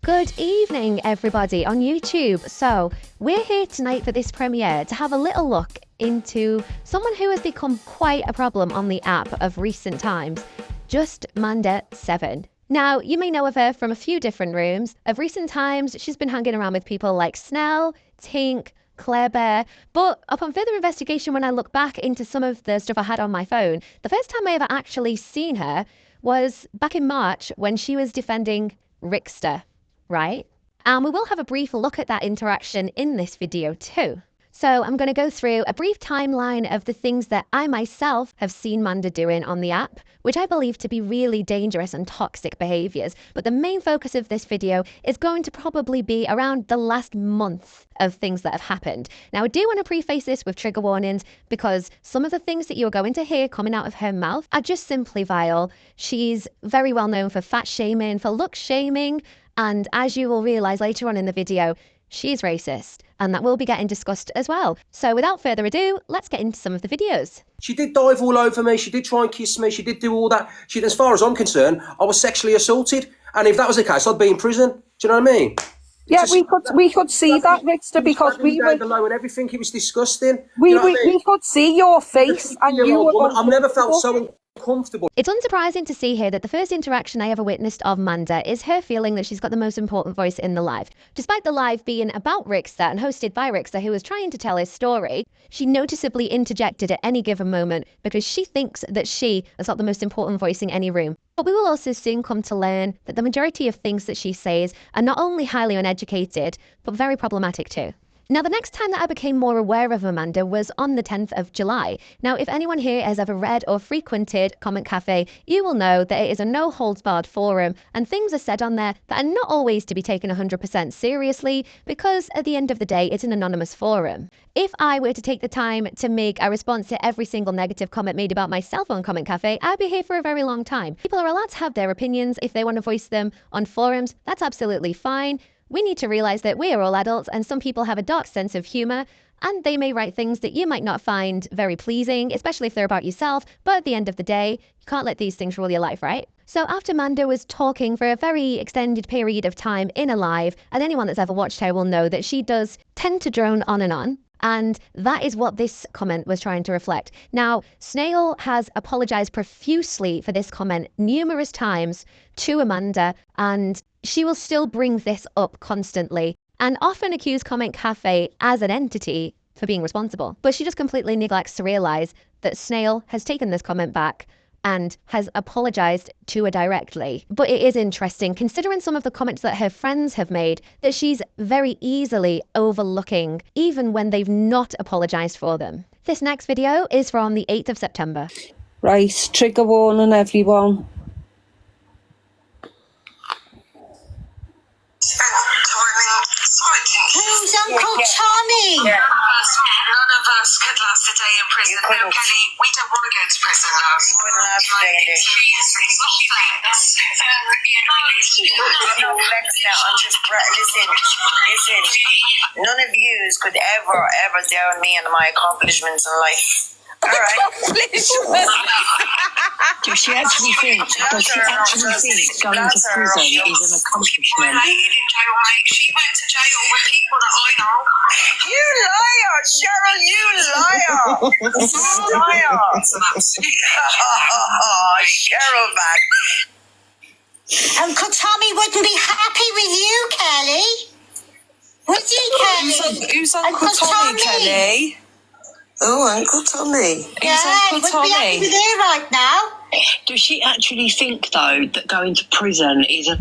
Good evening, everybody on YouTube. So we're here tonight for this premiere to have a little look into someone who has become quite a problem on the app of recent times, just Manda 7. Now, you may know of her from a few different rooms. Of recent times, she's been hanging around with people like Snell, Tink, Claire Bear, but upon further investigation, when I look back into some of the stuff I had on my phone, the first time I ever actually seen her was back in March when she was defending Rickster, right? And we will have a brief look at that interaction in this video too. So I'm going to go through a brief timeline of the things that I myself have seen Manda doing on the app, which I believe to be really dangerous and toxic behaviours. But the main focus of this video is going to probably be around the last month of things that have happened. Now, I do want to preface this with trigger warnings because some of the things that you're going to hear coming out of her mouth are just simply vile. She's very well known for fat shaming, for look shaming, and as you will realise later on in the video, she's racist, and that will be getting discussed as well. So without further ado, let's get into some of the videos. She did dive all over me. She did try and kiss me. She did do all that. As far as I'm concerned, I was sexually assaulted. And if that was the case, I'd be in prison. Do you know what I mean? Yeah, we could see that, Rickster, because we were below and everything. It was disgusting. we could see your face, and you were. I've never felt so uncomfortable. It's unsurprising to see here that the first interaction I ever witnessed of Manda is her feeling that she's got the most important voice in the live. Despite the live being about Rickster and hosted by Rickster, who was trying to tell his story, she noticeably interjected at any given moment because she thinks that she has got the most important voice in any room. But we will also soon come to learn that the majority of things that she says are not only highly uneducated, but very problematic too. Now, the next time that I became more aware of Manda was on the 10th of July. Now, if anyone here has ever read or frequented Comment Cafe, you will know that it is a no-holds-barred forum, and things are said on there that are not always to be taken 100% seriously, because at the end of the day, it's an anonymous forum. If I were to take the time to make a response to every single negative comment made about myself on Comment Cafe, I'd be here for a very long time. People are allowed to have their opinions. If they want to voice them on forums, that's absolutely fine. We need to realise that we are all adults, and some people have a dark sense of humour, and they may write things that you might not find very pleasing, especially if they're about yourself, but at the end of the day, you can't let these things rule your life, right? So after Manda was talking for a very extended period of time in a live, and anyone that's ever watched her will know that she does tend to drone on, and that is what this comment was trying to reflect. Now, Snail has apologised profusely for this comment numerous times to Manda, and she will still bring this up constantly and often accuse Comment Cafe as an entity for being responsible. But she just completely neglects to realise that Snail has taken this comment back and has apologised to her directly. But it is interesting, considering some of the comments that her friends have made, that she's very easily overlooking, even when they've not apologised for them. This next video is from the 8th of September. Right, trigger warning, everyone. Who's Uncle Tommy? Yeah. None of us could last a day in prison. No, Kelly, we don't want to go to prison now. You couldn't last a day in there. It's not flex. No flex now. I'm just listen. None of yous could ever down me and my accomplishments in life. All right. Does she actually think going to prison is an accomplishment? She went to jail with people that I know. You liar, Cheryl, you liar. Liar. Cheryl, man. Uncle Tommy wouldn't be happy with you, Kelly. Would you, Kelly? Who's Uncle Tommy, Kelly? Oh, Uncle Tommy. Yeah, he Uncle wouldn't be happy Tommy? with you right now. Does she actually think, though, that going to prison is a...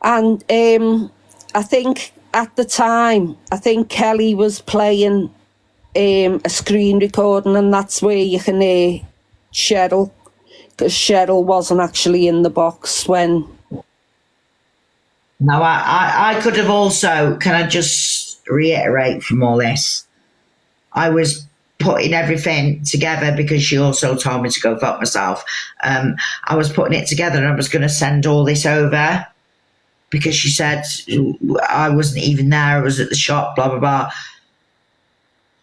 And I think at the time, Kelly was playing a screen recording, and that's where you can hear Cheryl, because Cheryl wasn't actually in the box when... No, I could have also, can I just reiterate from all this? I was putting everything together because she also told me to go fuck myself. I was putting it together and I was going to send all this over because she said I wasn't even there. I was at the shop, blah, blah, blah.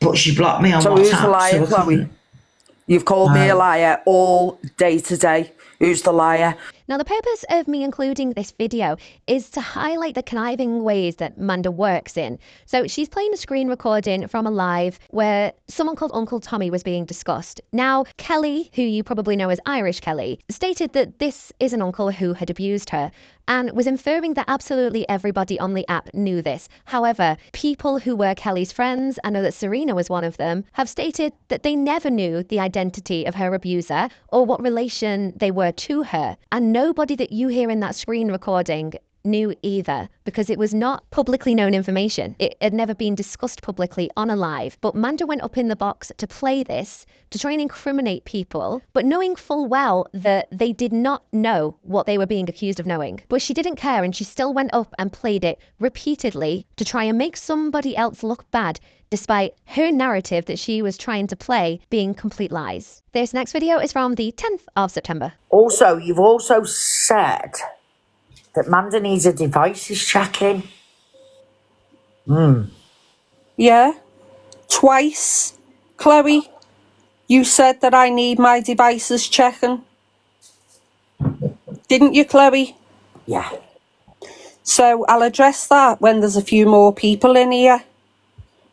But she blocked me on WhatsApp. So who's the liar, so Chloe? You've called me a liar all day today. Who's the liar? Now, the purpose of me including this video is to highlight the conniving ways that Manda works in. So she's playing a screen recording from a live where someone called Uncle Tommy was being discussed. Now, Kelly, who you probably know as Irish Kelly, stated that this is an uncle who had abused her and was inferring that absolutely everybody on the app knew this. However, people who were Kelly's friends, I know that Serena was one of them, have stated that they never knew the identity of her abuser or what relation they were to her. And nobody that you hear in that screen recording knew either, because it was not publicly known information. It had never been discussed publicly on a live. But Manda went up in the box to play this, to try and incriminate people, but knowing full well that they did not know what they were being accused of knowing. But she didn't care, and she still went up and played it repeatedly to try and make somebody else look bad, despite her narrative that she was trying to play being complete lies. This next video is from the 10th of September. Also, you've also said that Manda needs a devices checking. Yeah, twice. Chloe, you said that I need my devices checking. Didn't you, Chloe? Yeah. So I'll address that when there's a few more people in here.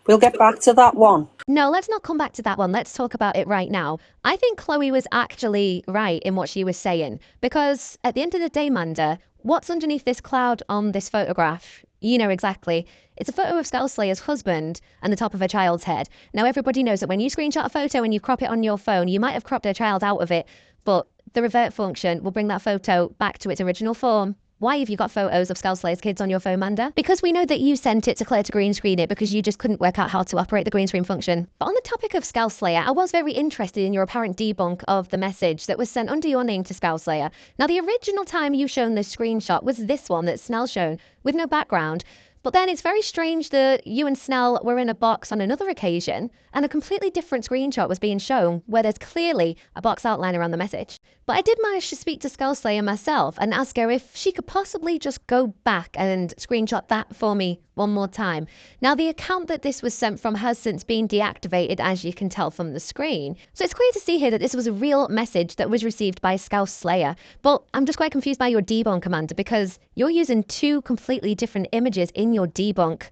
We'll get back to that one. No, let's not come back to that one. Let's talk about it right now. I think Chloe was actually right in what she was saying, because at the end of the day, Manda, what's underneath this cloud on this photograph? You know exactly. It's a photo of Skullslayer's husband and the top of her child's head. Now, everybody knows that when you screenshot a photo and you crop it on your phone, you might have cropped a child out of it, but the revert function will bring that photo back to its original form. Why have you got photos of Skullslayer's kids on your phone, Manda? Because we know that you sent it to Claire to green screen it because you just couldn't work out how to operate the green screen function. But on the topic of Skullslayer, I was very interested in your apparent debunk of the message that was sent under your name to Skullslayer. Now, the original time you shown this screenshot was this one that Snell shown with no background. But then it's very strange that you and Snell were in a box on another occasion and a completely different screenshot was being shown where there's clearly a box outline around the message. But I did manage to speak to Skullslayer myself and ask her if she could possibly just go back and screenshot that for me one more time. Now, the account that this was sent from has since been deactivated, as you can tell from the screen. So it's clear to see here that this was a real message that was received by Skullslayer. But I'm just quite confused by your debunk, Amanda, because you're using two completely different images in your debunk.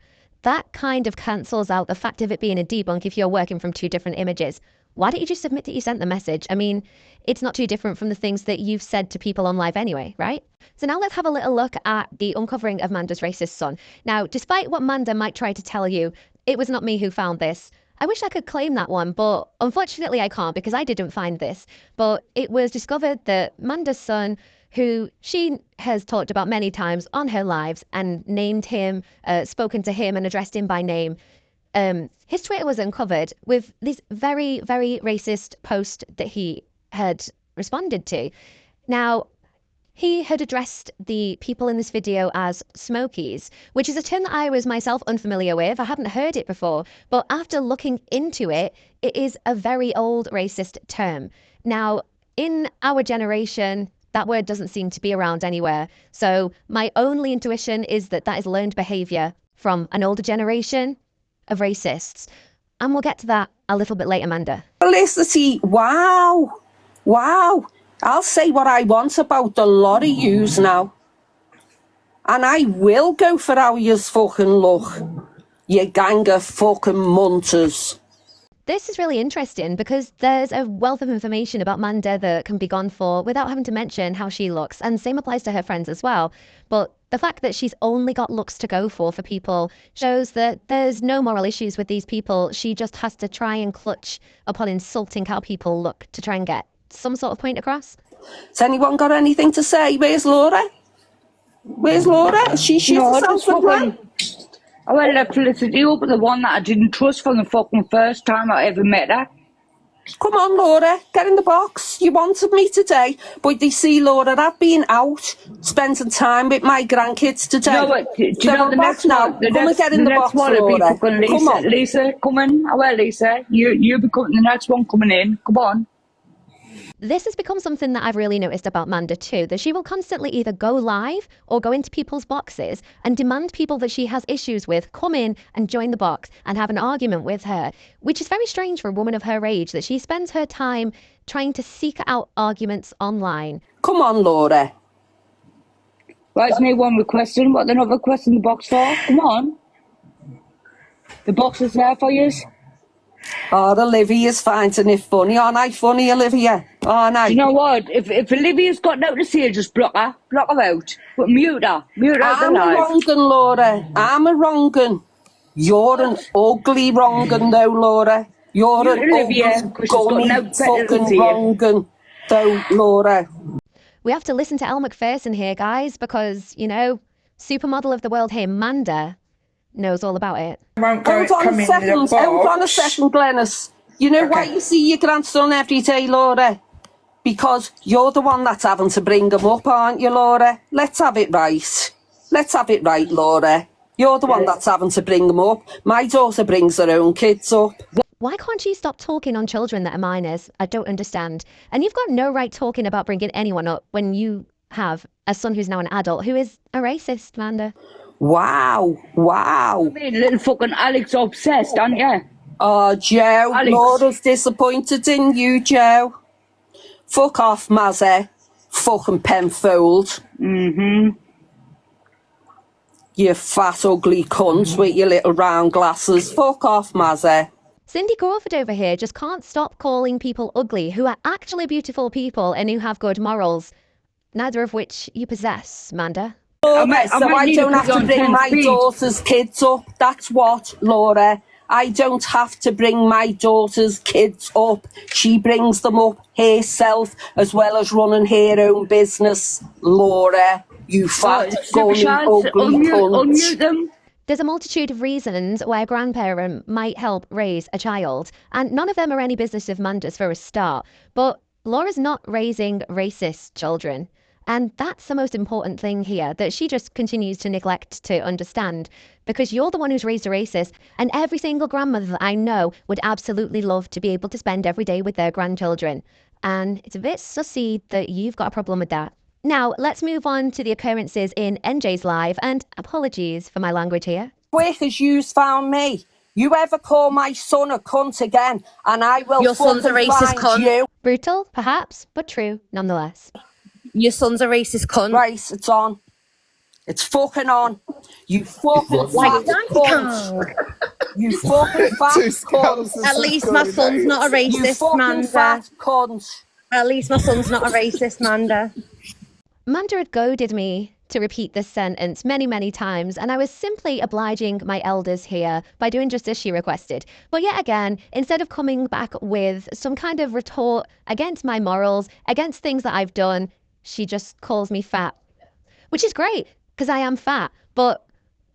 That kind of cancels out the fact of it being a debunk if you're working from two different images. Why don't you just admit that you sent the message? I mean, it's not too different from the things that you've said to people on live anyway, right? So now let's have a little look at the uncovering of Manda's racist son. Now, despite what Manda might try to tell you, it was not me who found this. I wish I could claim that one, but unfortunately I can't because I didn't find this. But it was discovered that Manda's son, who she has talked about many times on her lives and named him, spoken to him and addressed him by name, his Twitter was uncovered with this very, very racist post that he had responded to. Now, he had addressed the people in this video as smokies, which is a term that I was myself unfamiliar with. I hadn't heard it before, but after looking into it, it is a very old racist term. Now, in our generation, that word doesn't seem to be around anywhere. So my only intuition is that that is learned behavior from an older generation of racists. And we'll get to that a little bit later, Amanda. Felicity, wow. I'll say what I want about a lot of yous now. And I will go for how yous fucking look. You gang of fucking munters. This is really interesting because there's a wealth of information about Manda that can be gone for without having to mention how she looks, and same applies to her friends as well. But the fact that she's only got looks to go for people shows that there's no moral issues with these people. She just has to try and clutch upon insulting how people look to try and get some sort of point across. Has anyone got anything to say? Where's Laura? She shit herself with one. I went left Felicity up with the one that I didn't trust from the fucking first time I ever met her. Come on, Laura, get in the box. You wanted me today, but you see, Laura, I've been out spending time with my grandkids today. No, but do you know the next one? Come and get in the box, Laura. Come on. Lisa, come in. Oh, well, Lisa, you become the next one coming in. Come on. This has become something that I've really noticed about Manda too, that she will constantly either go live or go into people's boxes and demand people that she has issues with come in and join the box and have an argument with her, which is very strange for a woman of her age, that she spends her time trying to seek out arguments online. Come on, Laura. Right, it's me one requesting. What they're not requesting the box for? Come on. The box is there for you. Oh, Olivia's finding it funny. Aren't I funny, Olivia? Aren't I? Do you know what? If Olivia's got no to say, just block her. Block her out. But mute her. Mute her out the I'm a live. wrong 'un, Laura. I'm a wrong 'un. You're an ugly wrong 'un, though, Laura. You're Mute an Olivia, ugly, 'cause she's got gummy, no better to fucking say. wrong 'un, though, Laura. We have to listen to Elle Macpherson here, guys, because, you know, supermodel of the world here, Manda, knows all about it. Hold on a second, Glenys. You know why you see your grandson every day, Laura? Because you're the one that's having to bring him up, aren't you, Laura? Let's have it right. Let's have it right, Laura. You're the one that's having to bring him up. My daughter brings her own kids up. Why can't you stop talking on children that are minors? I don't understand. And you've got no right talking about bringing anyone up when you have a son who's now an adult who is a racist, Manda. Wow. I mean, little fucking Alex obsessed, aren't you? Oh, Joe, Alex. Laura's disappointed in you, Joe. Fuck off, Mazzy. Fucking Penfold. You fat, ugly cunt with your little round glasses. Fuck off, Mazzy. Cindy Crawford over here just can't stop calling people ugly who are actually beautiful people and who have good morals, neither of which you possess, Manda. Laura, so I don't have to bring my daughter's kids up. That's what, Laura. I don't have to bring my daughter's kids up. She brings them up herself, as well as running her own business. Laura, you fat, gummy, ugly cunt. Unmute them. There's a multitude of reasons why a grandparent might help raise a child, and none of them are any business of Manda's for a start. But Laura's not raising racist children. And that's the most important thing here, that she just continues to neglect to understand, because you're the one who's raised a racist, and every single grandmother that I know would absolutely love to be able to spend every day with their grandchildren. And it's a bit sussy that you've got a problem with that. Now, let's move on to the occurrences in NJ's live, and apologies for my language here. Quick as you's found me. You ever call my son a cunt again, and I will Your son's a racist cunt. you. Brutal, perhaps, but true nonetheless. Your son's a racist cunt. Right, it's on. It's fucking on. You fucking fat cunt. You fucking fat cunt. At least my son's not a You racist, fucking Manda. fat cunt. At least my son's not a racist, Manda. Manda had goaded me to repeat this sentence many, many times, and I was simply obliging my elders here by doing just as she requested. But yet again, instead of coming back with some kind of retort against my morals, against things that I've done, she just calls me fat. Which is great, because I am fat, but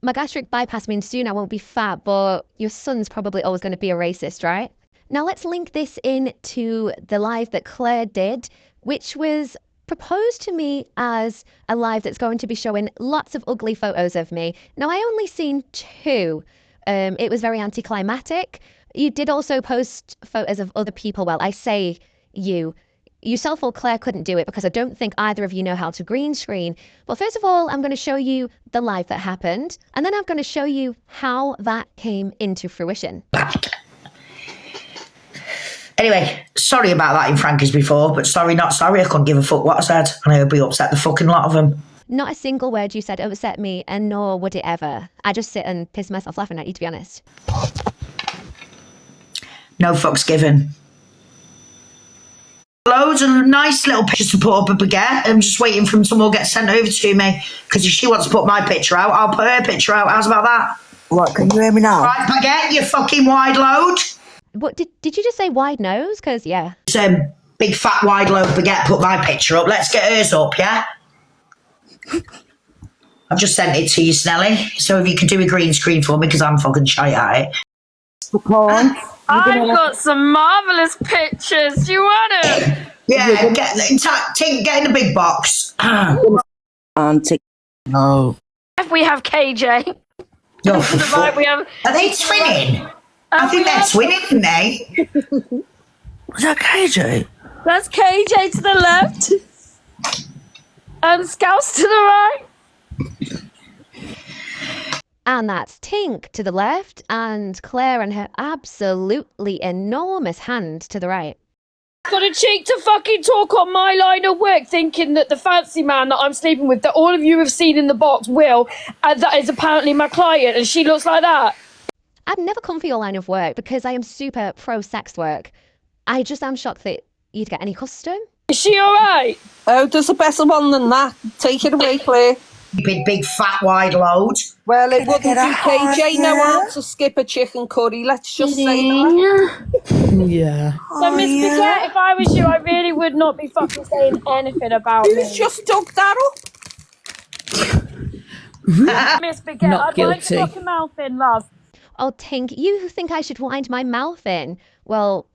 my gastric bypass means soon I won't be fat, but your son's probably always going to be a racist, right? Now let's link this in to the live that Claire did, which was proposed to me as a live that's going to be showing lots of ugly photos of me. Now, I only seen 2. It was very anticlimactic. You did also post photos of other people. Well, I say you. Yourself or Claire couldn't do it because I don't think either of you know how to green screen. But first of all, I'm going to show you the live that happened, and then I'm going to show you how that came into fruition. Anyway, sorry about that in Frankie's before, but sorry, not sorry. I couldn't give a fuck what I said, and I would be upset the fucking lot of them. Not a single word you said upset me, and nor would it ever. I just sit and piss myself laughing at you, to be honest. No fucks given. Loads of nice little pictures to put up a baguette. I'm just waiting for them to all get sent over to me, because if she wants to put my picture out, I'll put her picture out. How's about that? What, can you hear me now? Right, baguette, you fucking wide load. What did you just say? Wide nose? Because yeah. Big fat wide load baguette, put my picture up. Let's get hers up, yeah? I've just sent it to you, Snelly. So if you can do a green screen for me, because I'm fucking shy at it. I've got some marvellous pictures. Do you want it? Yeah, get in the big box. No. We have KJ. No, To the right, we have. Are they twinning? I think they're twinning, aren't they? Was that KJ? That's KJ to the left. And Scouse to the right. And that's Tink to the left, and Claire and her absolutely enormous hand to the right. Got a cheek to fucking talk on my line of work, thinking that the fancy man that I'm sleeping with, that all of you have seen in the box, Will, and that is apparently my client, and she looks like that. I'd never come for your line of work because I am super pro-sex work. I just am shocked that you'd get any custom. Is she alright? Oh, there's a better one than that. Take it away, Claire. Big fat wide load. Well, it wouldn't do KJ no harm to skip a chicken curry. Let's just say that. Yeah. So, Miss Piquet, if I was you, I really would not be fucking saying anything about me. Who's just dug that up? Miss Piquet, Not I'd guilty. like to fuck your mouth in, love. Oh, Tink, you think I should wind my mouth in? Well,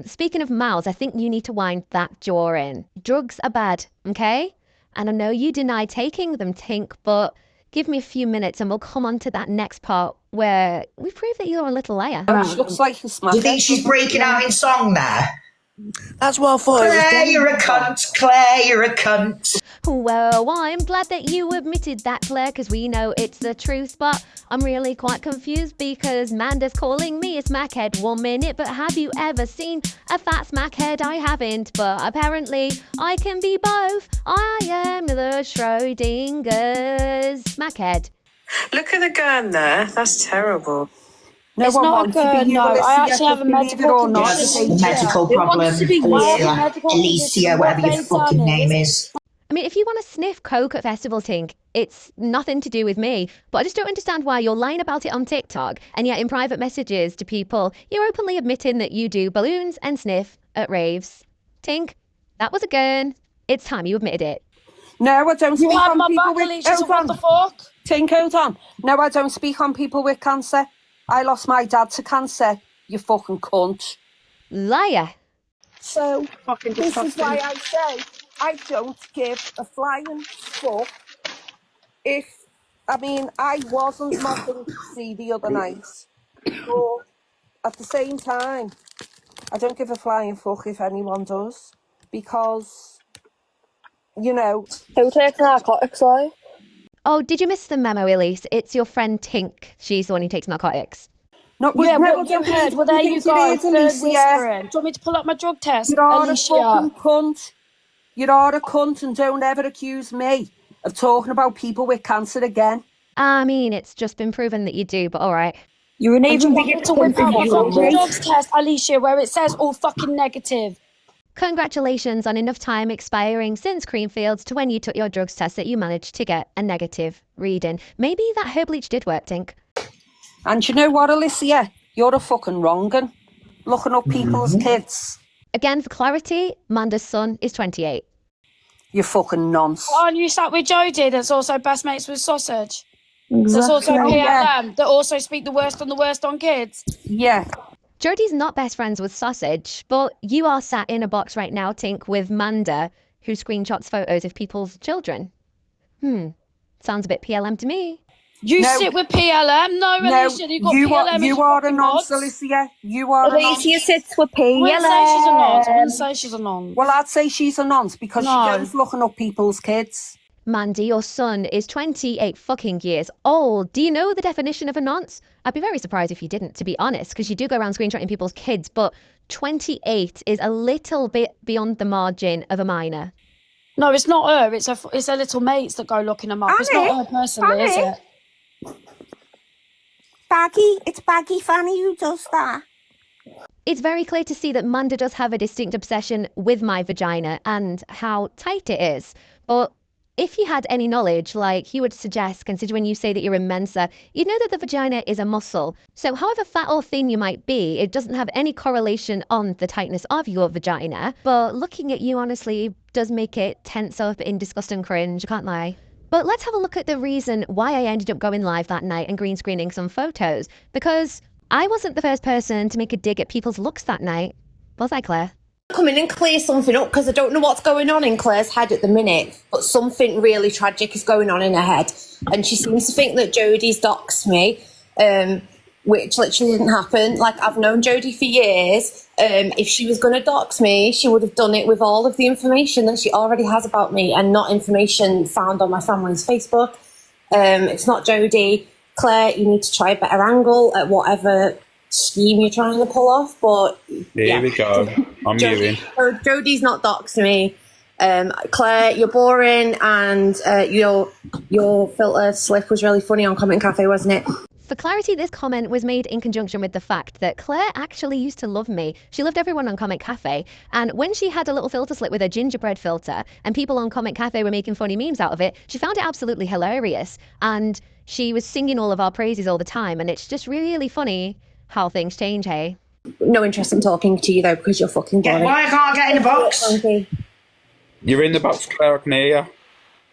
speaking of mouths, I think you need to wind that jaw in. Drugs are bad, okay? And I know you deny taking them, Tink, but give me a few minutes and we'll come on to that next part where we prove that you're a little liar. She looks like a smackhead. Do you think she's breaking out in song there? That's what I thought. Claire, you're a cunt. Claire, you're a cunt. Well, I'm glad that you admitted that, Claire, because we know it's the truth, but I'm really quite confused because Manda's calling me a smackhead 1 minute, but have you ever seen a fat smackhead? I haven't, but apparently I can be both. I am the Schrodinger's smackhead. Look at the gun there. That's terrible. No It's one not wants to good, be you, no. Alicia, I actually have a believe it medical or not. condition. The medical It wants problem. to be Alicia, whatever your fucking name is. I mean, if you want to sniff coke at festival, Tink, it's nothing to do with me. But I just don't understand why you're lying about it on TikTok, and yet in private messages to people, you're openly admitting that you do balloons and sniff at raves. Tink, that was a gun. It's time you admitted it. No, I don't speak You have on my people back, with... Alicia, so Hold what on. the fuck? Tink, hold on. No, I don't speak on people with cancer. I lost my dad to cancer, you fucking cunt. Liar. So, Fucking this disgusting. is why I say I don't give a flying fuck if... I mean, I wasn't mocking C the other night, but at the same time, I don't give a flying fuck if anyone does, because, you know... Who takes narcotics, though? Oh, did you miss the memo, Elise? It's your friend Tink. She's the one who takes narcotics. No, Yeah, no, what you heard? Well, there you go. Third whispering. Do you want me to pull up my drug test, You are Alicia? a fucking cunt. You are a cunt, and don't ever accuse me of talking about people with cancer again. I mean, it's just been proven that you do, but all right. You're an And you even want bigger me to whip out my cunt fucking than you. drugs test, Alicia, where it says all fucking negative. Congratulations on enough time expiring since Creamfields to when you took your drugs test that you managed to get a negative reading. Maybe that hair bleach did work, Tink. And you know what, Alicia? You're a fucking wrong 'un. Looking up people's kids. Again, for clarity, Manda's son is 28. You fucking nonce. Oh, and you sat with Jodie, that's also best mates with Sausage. There's also Oh, PLM yeah. that also speak the worst on kids. Yeah. Jodie's not best friends with Sausage, but you are sat in a box right now, Tink, with Manda, who screenshots photos of people's children. Sounds a bit PLM to me. You No. sit with PLM? No, Alicia, you got you PLM are, as you your are a fucking nonce, mods. Alicia. You are a nonce. Alicia sits with I wouldn't say she's a nonce. I PLM. wouldn't say she's a nonce. Well, I'd say she's a nonce because No. she goes looking up people's kids. Mandy, your son is 28 fucking years old. Do you know the definition of a nonce? I'd be very surprised if you didn't, to be honest, because you do go around screenshotting people's kids, but 28 is a little bit beyond the margin of a minor. No, it's not her. It's her little mates that go looking them up. It's not her personally, is it? Baggy, it's Baggy Fanny who does that. It's very clear to see that Manda does have a distinct obsession with my vagina and how tight it is. But if you had any knowledge, like you would suggest, considering you say that you're in Mensa, you'd know that the vagina is a muscle. So however fat or thin you might be, it doesn't have any correlation on the tightness of your vagina. But looking at you, honestly, does make it tense up in disgust and cringe, I can't lie. But let's have a look at the reason why I ended up going live that night and green screening some photos. Because I wasn't the first person to make a dig at people's looks that night. Was I, Claire? Come in and clear something up because I don't know what's going on in Claire's head at the minute, but something really tragic is going on in her head, and she seems to think that Jodie's doxed me, which literally didn't happen. Like, I've known Jodie for years. If she was going to dox me, she would have done it with all of the information that she already has about me and not information found on my family's Facebook. It's not Jodie. Claire, you need to try a better angle at whatever scheme you're trying to pull off, but Here we go. I'm mewing. Jodie's not doxed me. Claire, you're boring, and your filter slip was really funny on Comment Cafe, wasn't it? For clarity, this comment was made in conjunction with the fact that Claire actually used to love me. She loved everyone on Comment Cafe, and when she had a little filter slip with a gingerbread filter, and people on Comment Cafe were making funny memes out of it, she found it absolutely hilarious, and she was singing all of our praises all the time, and it's just really funny how things change, hey? No interest in talking to you, though, because you're fucking boring. Why can't I get in the box? You're in the box, Claire, I can hear you.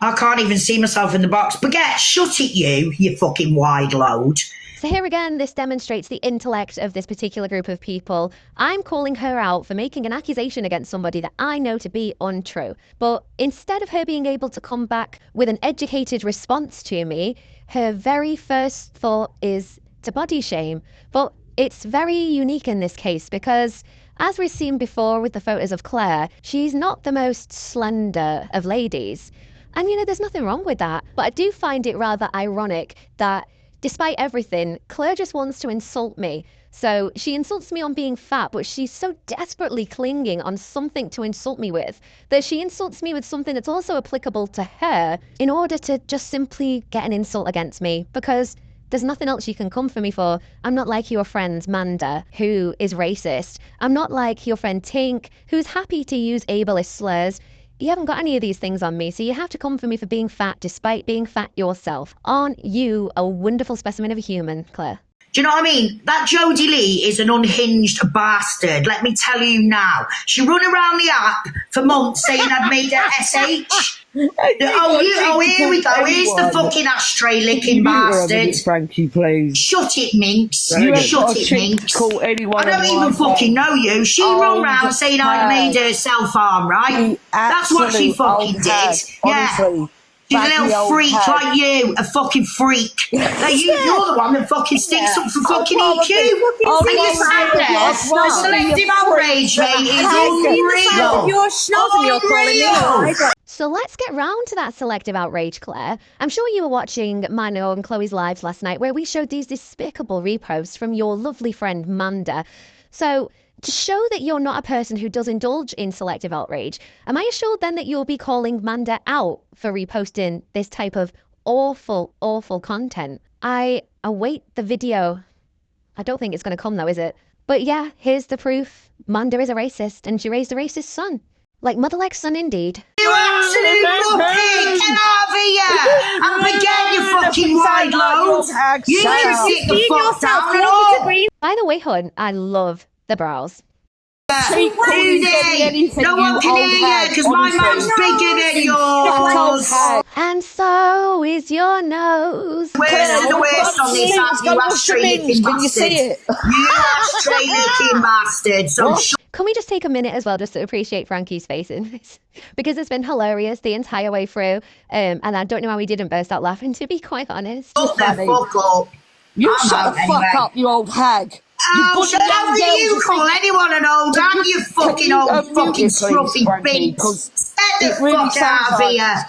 I can't even see myself in the box. Baguette, shut it, you fucking wide load. So here again, this demonstrates the intellect of this particular group of people. I'm calling her out for making an accusation against somebody that I know to be untrue. But instead of her being able to come back with an educated response to me, her very first thought is to body shame. But it's very unique in this case because, as we've seen before with the photos of Claire, she's not the most slender of ladies. And you know, there's nothing wrong with that. But I do find it rather ironic that despite everything, Claire just wants to insult me. So she insults me on being fat, but she's so desperately clinging on something to insult me with that she insults me with something that's also applicable to her in order to just simply get an insult against me, because there's nothing else you can come for me for. I'm not like your friend Manda, who is racist. I'm not like your friend Tink, who's happy to use ableist slurs. You haven't got any of these things on me, so you have to come for me for being fat despite being fat yourself. Aren't you a wonderful specimen of a human, Claire? Do you know what I mean? That Jodie Lee is an unhinged bastard. Let me tell you now. She run around the app for months saying I'd made her SH. Here we go. Here's the fucking ashtray licking bastard. Frankie, please. Shut it, Minx. You Shut it, Minx. I don't even fucking know you. She run round saying I'd made her self-harm, right? That's what she fucking did. Yeah. She's a little freak like you, a fucking freak. Now you're the one that fucking sticks up for fucking EQ. And you sat there, the selective outrage, mate, is unreal. You're schnozzing, you're calling me. So let's get round to that selective outrage, Claire. I'm sure you were watching mine and Chloe's lives last night where we showed these despicable reposts from your lovely friend Manda. So to show that you're not a person who does indulge in selective outrage, am I assured then that you'll be calling Manda out for reposting this type of awful, awful content? I await the video. I don't think it's going to come though, is it? But yeah, here's the proof. Manda is a racist and she raised a racist son. Like mother like son indeed. You absolute muppet! Get out of here! And forget your fucking wide load! You need to sit the fuck down and all! By the way, hun, I love the brows. No one can hear you because my mouth's bigger than yours. And so is your nose. Where's the worst on this app, you ashtray licking bastard? You ashtray licking bastard. So can we just take a minute as well just to appreciate Frankie's face in this? Because it's been hilarious the entire way through. And I don't know how we didn't burst out laughing, to be quite honest. Shut the fuck up. You shut the fuck up, you old hag. Oh, so how do you call anyone an old hag, you fucking old fucking scruffy bitch? Get the fuck out of here.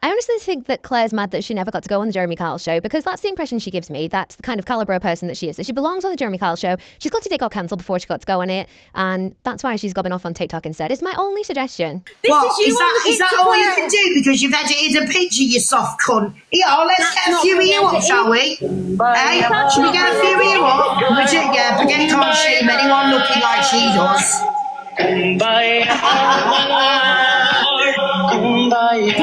I honestly think that Claire's mad that she never got to go on the Jeremy Kyle show, because that's the impression she gives me. That's the kind of calibre of person that she is. That she belongs on the Jeremy Kyle show. She's got to get cancelled before she got to go on it, and that's why she's gobbing off on TikTok instead. It's my only suggestion. What, is that all you can do because you've edited a picture, you soft cunt? Yeah, let's get a few of you up, shall we? Hey, should we get a few of you up? Yeah, forget can't shame anyone looking like she does. Put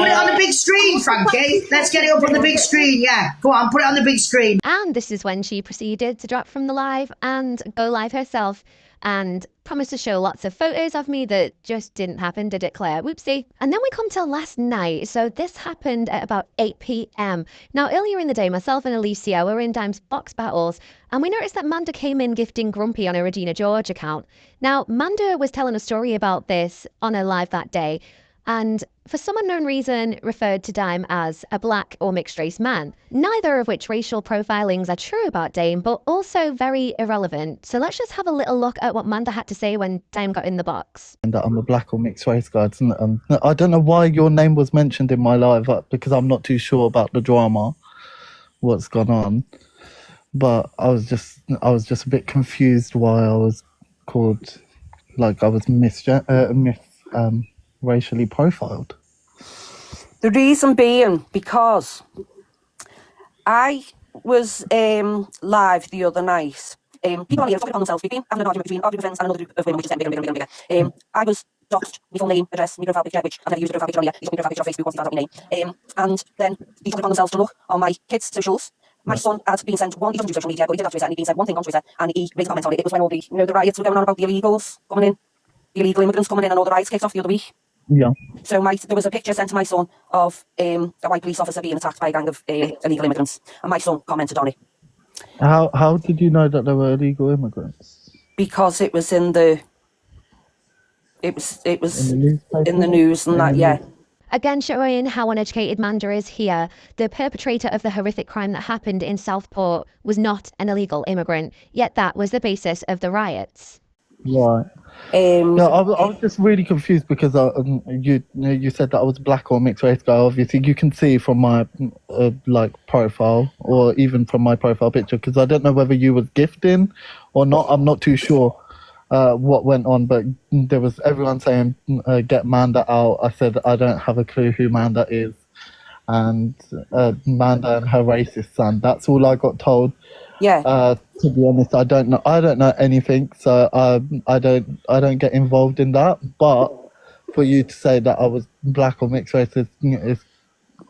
it on the big screen, Frankie. Let's get it up on the big screen, yeah. Go on, put it on the big screen. And this is when she proceeded to drop from the live and go live herself and promised to show lots of photos of me that just didn't happen, did it, Claire? Whoopsie. And then we come to last night. So this happened at about 8 p.m. Now, earlier in the day, myself and Alicia were in Dime's box battles, and we noticed that Manda came in gifting Grumpy on her Regina George account. Now, Manda was telling a story about this on her live that day, and for some unknown reason referred to Dime as a black or mixed race man. Neither of which racial profilings are true about Dame, but also very irrelevant. So let's just have a little look at what Manda had to say when Dime got in the box. And I'm a black or mixed race guy. I don't know why your name was mentioned in my live, because I'm not too sure about the drama, what's gone on. But I was just a bit confused why I was called like I was racially profiled. The reason being because I was live the other night. People on here talking on themselves. We've been having an argument between friends and another group of women, which is getting bigger and bigger and bigger. I was doxed, my full name, address, my profile picture, which I've never used a profile picture on here. He's got my profile picture on Facebook once he found out my name. And then he took it upon themselves to look on my kids' socials. My son had been sent one, he doesn't do social media, but he did have Twitter, and he'd been sent one thing on Twitter, and he raised a comment on it. It was when all the, the riots were going on about the illegals coming in, the illegal immigrants coming in, and all the riots kicked off the other week. Yeah. So there was a picture sent to my son of a white police officer being attacked by a gang of illegal immigrants, and my son commented on it. How did you know that they were illegal immigrants? Because it was in the in the news and that, yeah. Again, showing how uneducated Manda is here. The perpetrator of the horrific crime that happened in Southport was not an illegal immigrant, yet that was the basis of the riots. Right. No, I was just really confused because you said that I was black or mixed race guy. Obviously, you can see from my profile or even from my profile picture, because I don't know whether you was gifting or not. I'm not too sure what went on, but there was everyone saying get Manda out. I said I don't have a clue who Manda is, and Manda and her racist son. That's all I got told. Yeah. To be honest, I don't know anything, so I don't get involved in that. But for you to say that I was black or mixed race is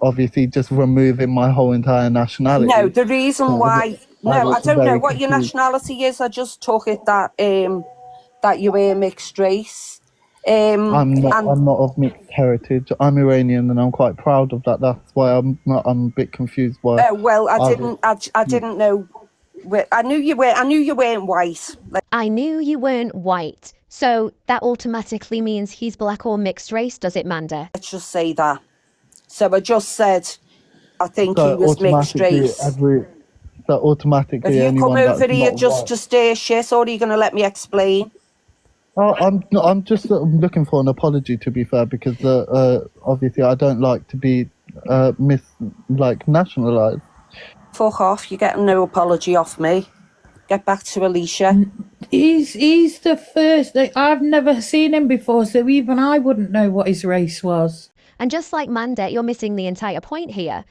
obviously just removing my whole entire nationality. No, the reason why. No, I don't know what your nationality is. I just took it that that you were mixed race. I'm not of mixed heritage. I'm Iranian, and I'm quite proud of that. That's why I'm a bit confused. Why? Well, I didn't know. I knew you weren't white. I knew you weren't white. So that automatically means he's black or mixed race, does it, Manda? Let's just say that. So I just said, I think he was mixed race. So automatically, have you come over here just to stay shit, or are you going to let me explain? Oh, I'm just looking for an apology, to be fair, because obviously I don't like to be nationalised. Fuck off! You're getting no apology off me. Get back to Alicia. He's the first. I've never seen him before, so even I wouldn't know what his race was. And just like Manda, you're missing the entire point here.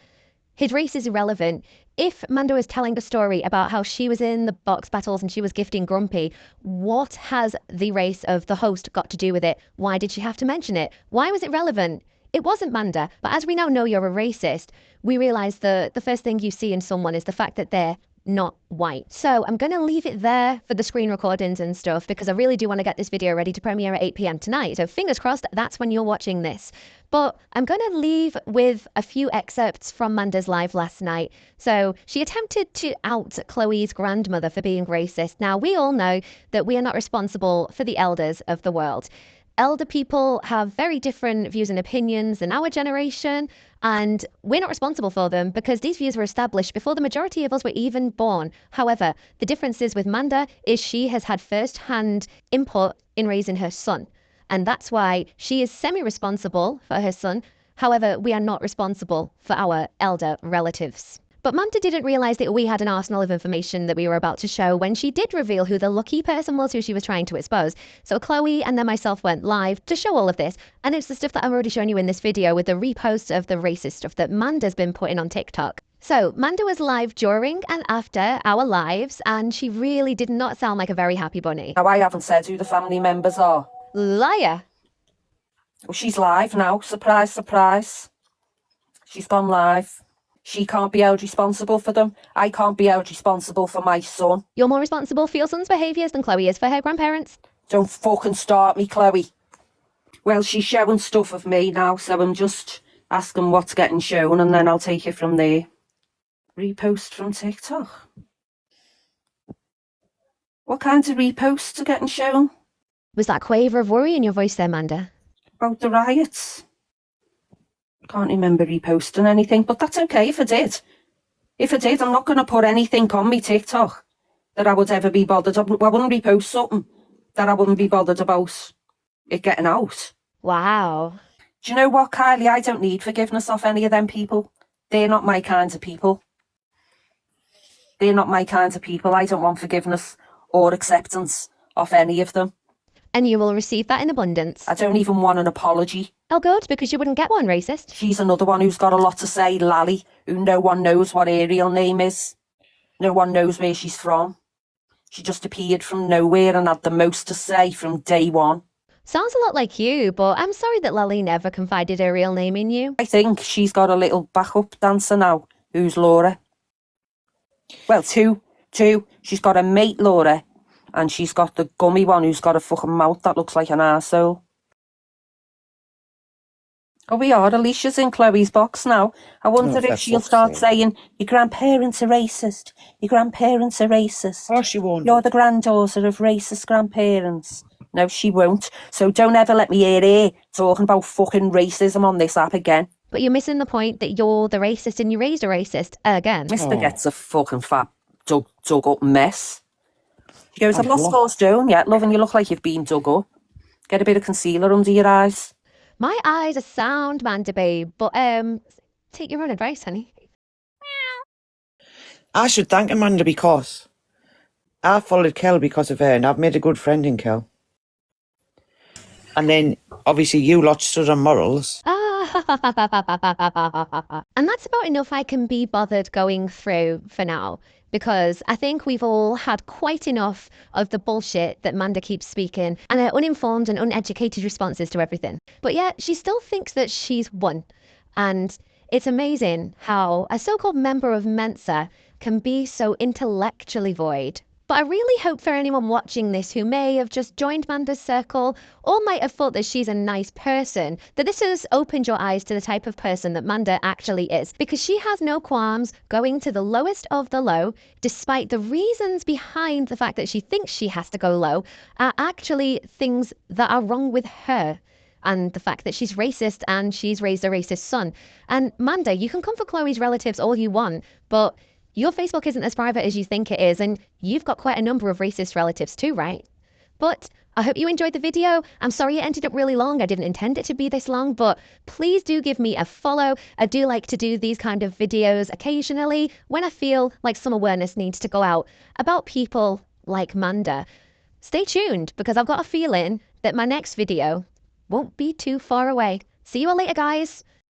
His race is irrelevant. If Manda was telling a story about how she was in the box battles and she was gifting Grumpy, what has the race of the host got to do with it? Why did she have to mention it? Why was it relevant? It wasn't Manda, but as we now know you're a racist, we realise the first thing you see in someone is the fact that they're not white. So I'm going to leave it there for the screen recordings and stuff, because I really do want to get this video ready to premiere at 8 p.m. tonight. So fingers crossed that's when you're watching this. But I'm going to leave with a few excerpts from Manda's live last night. So she attempted to out Chloe's grandmother for being racist. Now, we all know that we are not responsible for the elders of the world. Elder people have very different views and opinions than our generation, and we're not responsible for them because these views were established before the majority of us were even born. However, the difference is with Manda is she has had first-hand input in raising her son, and that's why she is semi-responsible for her son. However, we are not responsible for our elder relatives. But Manda didn't realise that we had an arsenal of information that we were about to show when she did reveal who the lucky person was who she was trying to expose. So Chloe and then myself went live to show all of this. And it's the stuff that I'm already showing you in this video with the reposts of the racist stuff that Manda's been putting on TikTok. So Manda was live during and after our lives, and she really did not sound like a very happy bunny. Now, I haven't said who the family members are. Liar. Well, she's live now. Surprise, surprise. She's gone live. She can't be held responsible for them. I can't be held responsible for my son. You're more responsible for your son's behaviours than Chloe is for her grandparents. Don't fucking start me, Chloe. Well, she's showing stuff of me now, so I'm just asking what's getting shown, and then I'll take it from there. Repost from TikTok. What kinds of reposts are getting shown? Was that quaver of worry in your voice there, Manda? About the riots. Can't remember reposting anything, but that's okay if I did. If I did, I'm not going to put anything on me TikTok that I would ever be bothered. I wouldn't repost something that I wouldn't be bothered about it getting out. Wow. Do you know what, Kylie? I don't need forgiveness off any of them people. They're not my kind of people. They're not my kind of people. I don't want forgiveness or acceptance off any of them. And you will receive that in abundance. I don't even want an apology. Oh, good, because you wouldn't get one, racist. She's another one who's got a lot to say, Lally, who no one knows what her real name is. No one knows where she's from. She just appeared from nowhere and had the most to say from day one. Sounds a lot like you, but I'm sorry that Lally never confided her real name in you. I think she's got a little backup dancer now, who's Laura. Well, two. She's got a mate, Laura, and she's got the gummy one who's got a fucking mouth that looks like an arsehole. Oh, we are. Alicia's in Chloe's box now. I wonder if she'll start saying, your grandparents are racist. Your grandparents are racist. Oh, she won't. You're the granddaughter of racist grandparents. No, she won't. So don't ever let me hear her talking about fucking racism on this app again. But you're missing the point that you're the racist and you raised a racist again. Mr. gets a fucking fat, dug up mess. She goes, I've lost 4 stone yet, love, and you look like you've been dug up. Get a bit of concealer under your eyes. My eyes are sound, Manda babe, but take your own advice, honey. I should thank Amanda because I followed Kel because of her and I've made a good friend in Kel. And then, obviously, you lot stood on morals. And that's about enough I can be bothered going through for now, because I think we've all had quite enough of the bullshit that Manda keeps speaking and her uninformed and uneducated responses to everything. But yet, she still thinks that she's won. And it's amazing how a so-called member of Mensa can be so intellectually void. But I really hope for anyone watching this who may have just joined Manda's circle or might have thought that she's a nice person, that this has opened your eyes to the type of person that Manda actually is, because she has no qualms going to the lowest of the low, despite the reasons behind the fact that she thinks she has to go low are actually things that are wrong with her. And the fact that she's racist and she's raised a racist son. And Manda, you can come for Chloe's relatives all you want, but your Facebook isn't as private as you think it is, and you've got quite a number of racist relatives too, right? But I hope you enjoyed the video. I'm sorry it ended up really long. I didn't intend it to be this long, but please do give me a follow. I do like to do these kind of videos occasionally when I feel like some awareness needs to go out about people like Manda. Stay tuned, because I've got a feeling that my next video won't be too far away. See you all later, guys.